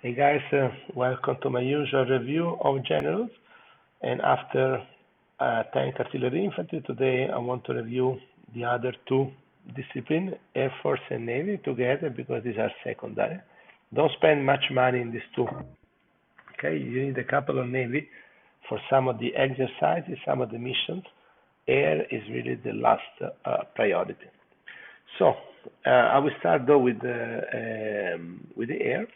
Hey guys, welcome to my usual review of generals. And after tank artillery infantry, today I want to review the other two disciplines, Air Force and Navy, together because these are secondary. Don't spend much money in these two. Okay, you need a couple of Navy for some of the exercises, some of the missions. Air is really the last priority. So I will start though with the air.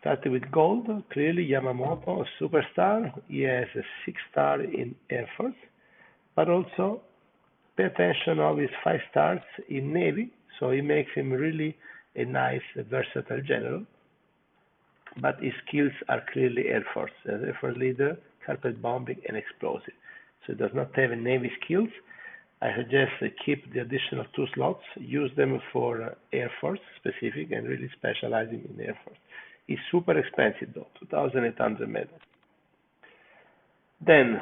Started with gold, clearly Yamamoto, a superstar. He has a 6 star in Air Force, but also pay attention of his 5 stars in Navy. So he makes him really a nice, versatile general. But his skills are clearly Air Force. As Air Force leader, carpet bombing and explosive. So he does not have a Navy skills. I suggest keep the additional 2 slots, use them for Air Force specific and really specializing in Air Force. It's super expensive though, 2,800 medals. Then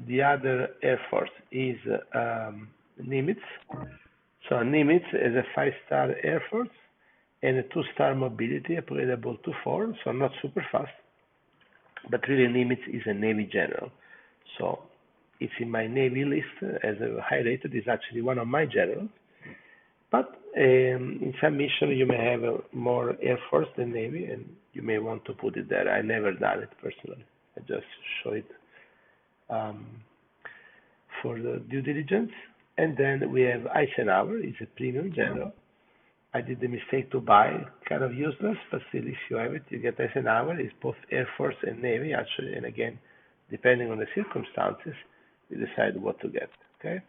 the other Air Force is Nimitz. So Nimitz is a 5 star Air Force and a 2 star mobility upgradable to 4, so not super fast. But really Nimitz is a Navy general. So it's in my Navy list as a high rated. Is actually one of my generals. But in some mission you may have more Air Force than Navy, and you may want to put it there. I never done it personally. I just show it um, for the due diligence. And then we have Eisenhower. He's a premium general. I did the mistake to buy, kind of useless, but still, if you have it, you get Eisenhower. It's both Air Force and Navy, actually. And again, depending on the circumstances, you decide what to get. Okay.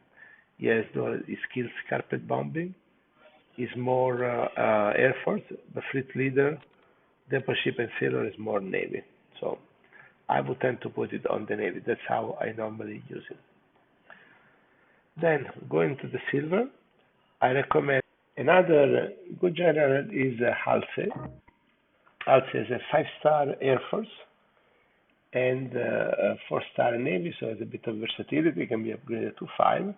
Yes, though his skills carpet bombing is more Air Force, the fleet leader, depot ship and sailor is more Navy. So I would tend to put it on the Navy. That's how I normally use it. Then going to the silver, I recommend another good general is Halsey. Halsey is a 5 star Air Force and a 4 star Navy, so it's a bit of versatility. It can be upgraded to 5.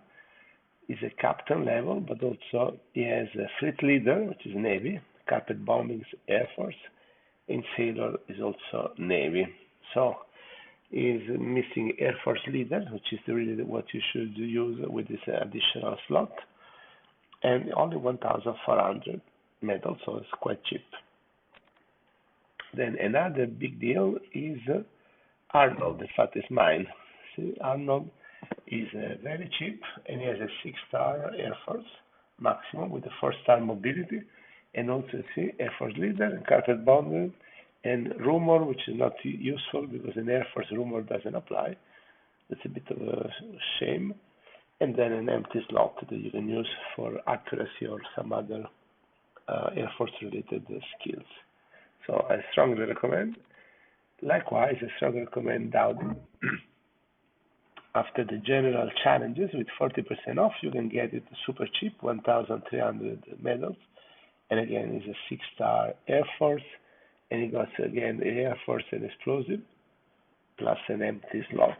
Is a captain level, but also he has a fleet leader, which is Navy, carpet bombing is Air Force, and sailor is also Navy. So is missing Air Force leader, which is really what you should use with this additional slot, and only 1,400 medals, so it's quite cheap. Then another big deal is Arnold. In fact, it's mine. See, Arnold is very cheap, and he has a 6 star Air Force maximum with a 4 star mobility, and also see Air Force leader, carpet bomber, and rumor, which is not useful because in Air Force rumor doesn't apply. That's a bit of a shame. And then an empty slot that you can use for accuracy or some other Air Force related skills. So I strongly recommend. Likewise, I strongly recommend Dowden. After the general challenges with 40% off, you can get it super cheap, 1,300 medals. And again, it's a 6 star Air Force, and it got again Air Force and explosive, plus an empty slot.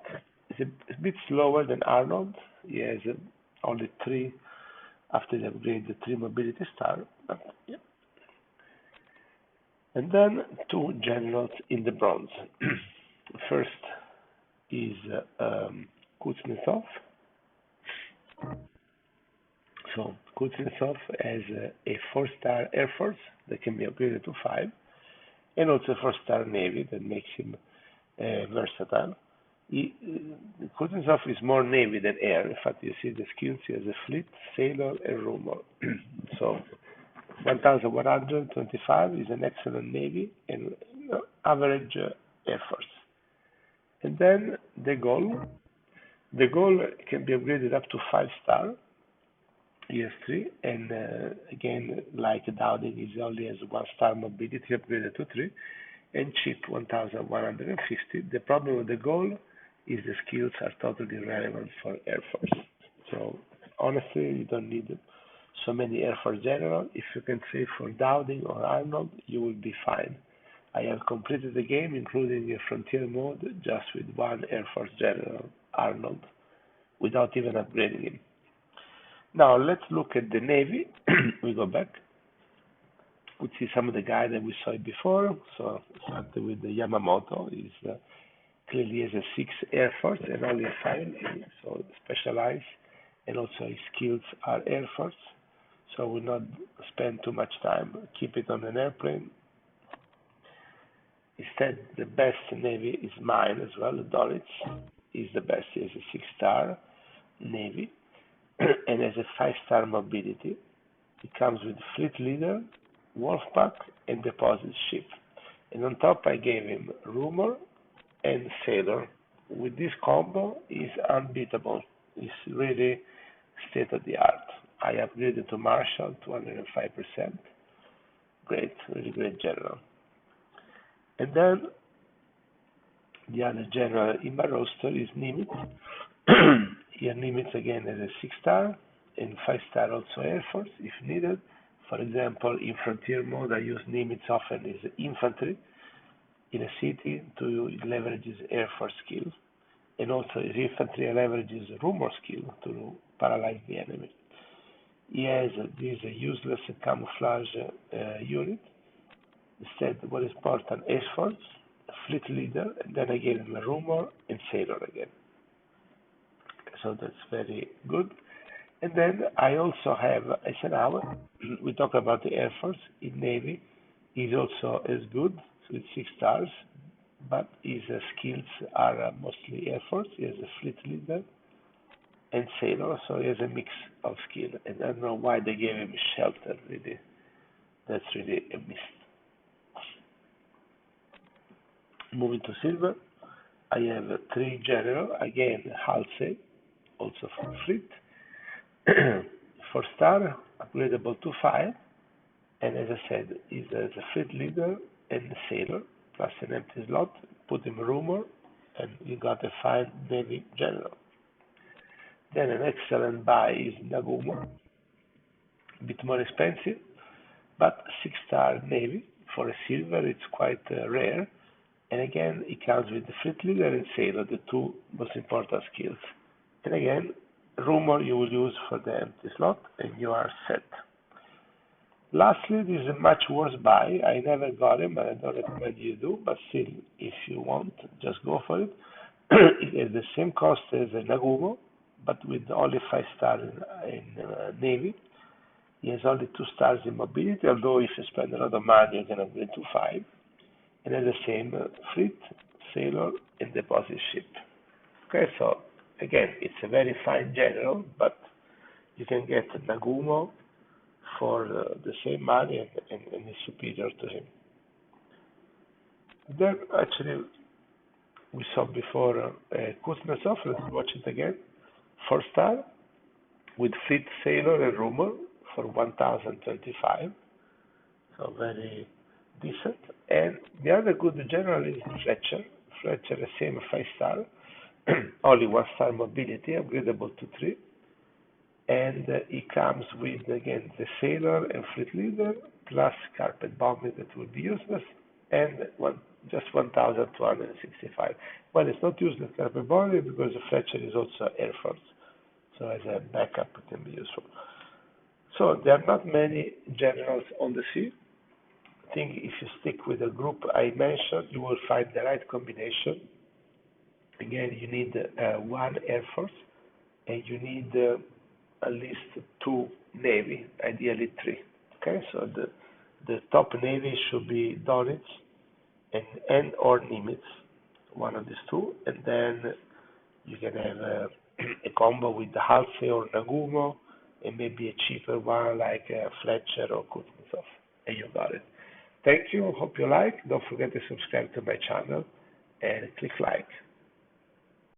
It's a bit slower than Arnold. He has only 3 after the upgrade, the 3 mobility star. But, yeah. And then 2 generals in the bronze. First is Kuznetsov. So Kuznetsov has a 4 star Air Force that can be upgraded to 5, and also a 4 star Navy that makes him versatile. Kuznetsov is more Navy than Air. In fact, you see the skills. He has a fleet, sailor, and rumor. So 1,125 is an excellent Navy and average Air Force. And then the goal. The goal can be upgraded up to 5 star. ES3, and again, like Dowding, is only has 1 star mobility upgraded to 3, and cheap 1,150. The problem with the goal is the skills are totally irrelevant for Air Force. So honestly, you don't need so many Air Force general. If you can save for Dowding or Arnold, you will be fine. I have completed the game, including a frontier mode, just with 1 Air Force general, Arnold, without even upgrading him. Now let's look at the Navy. We go back. could see some of the guys that we saw before. So starting with the Yamamoto, is clearly has a 6 Air Force and only a 5 Navy, so specialized, and also his skills are Air Force. So will not spend too much time, keep it on an airplane. Instead, the best Navy is mine as well. Donitz is the best. He has a 6-star Navy and has a 5-star mobility. It comes with fleet leader, Wolfpack, and deposit ship. And on top, I gave him rumor and sailor. With this combo, is unbeatable. It's really state of the art. I upgraded to Marshall, 205%. Great, really great general. And then the other general in my roster is Nimitz. Here Nimitz again has a 6-star and 5-star also Air Force if needed. For example, in frontier mode, I use Nimitz often as infantry in a city to leverage his Air Force skills, and also his infantry leverages rumor skill to paralyze the enemy. He has this useless camouflage unit. Instead, what is important, Air Force, fleet leader, and then I gave him a rumor and sailor again. So that's very good. And then I also have Eisenhower. We talk about the Air Force. In Navy, he's also as good with 6 stars, but his skills are mostly Air Force. He has a fleet leader and sailor, so he has a mix of skill. And I don't know why they gave him shelter, really. That's really a miss. Moving to silver, I have 3 general, again Halsey, also from fleet. 4-star, upgradable to 5, and as I said, he's a fleet leader and a sailor, plus an empty slot, put him rumor, and you got a 5 Navy general. Then an excellent buy is Nagumo, a bit more expensive, but 6-star Navy. For a silver, it's quite rare, and again, it comes with the fleet leader and sailor, the 2 most important skills. And again, rumor you will use for the empty slot, and you are set. Lastly, this is a much worse buy. I never got him, and I don't recommend you do, but still, if you want, just go for it. It has the same cost as a Nagumo, but with only 5 stars in Navy. He has only 2 stars in mobility, although if you spend a lot of money, you can upgrade to 5. And has the same fleet, sailor, and deposit ship. Okay, so again, it's a very fine general, but you can get Nagumo for the same money and is superior to him. Then actually we saw before Kuznetsov. Let's watch it again. 4-star with fleet, sailor, and rumor for 1025. So very decent. And the other good general is Fletcher. Fletcher, the same 5-star, only 1-star mobility, upgradable to 3. And it comes with, again, the sailor and fleet leader, plus carpet bombing that will be useless, and just 1265. Well, it's not useless carpet bombing because the Fletcher is also Air Force, so as a backup it can be useful. So there are not many generals on the sea. I think if you stick with the group I mentioned, you will find the right combination. Again, you need 1 Air Force, and you need at least 2 Navy, ideally 3. Okay, so the top Navy should be Donitz and or Nimitz, one of these 2, and then you can have a combo with the Halsey or Nagumo, and maybe a cheaper one like Fletcher or Kuznetsov, and you got it. Thank you, hope you like. Don't forget to subscribe to my channel and click like.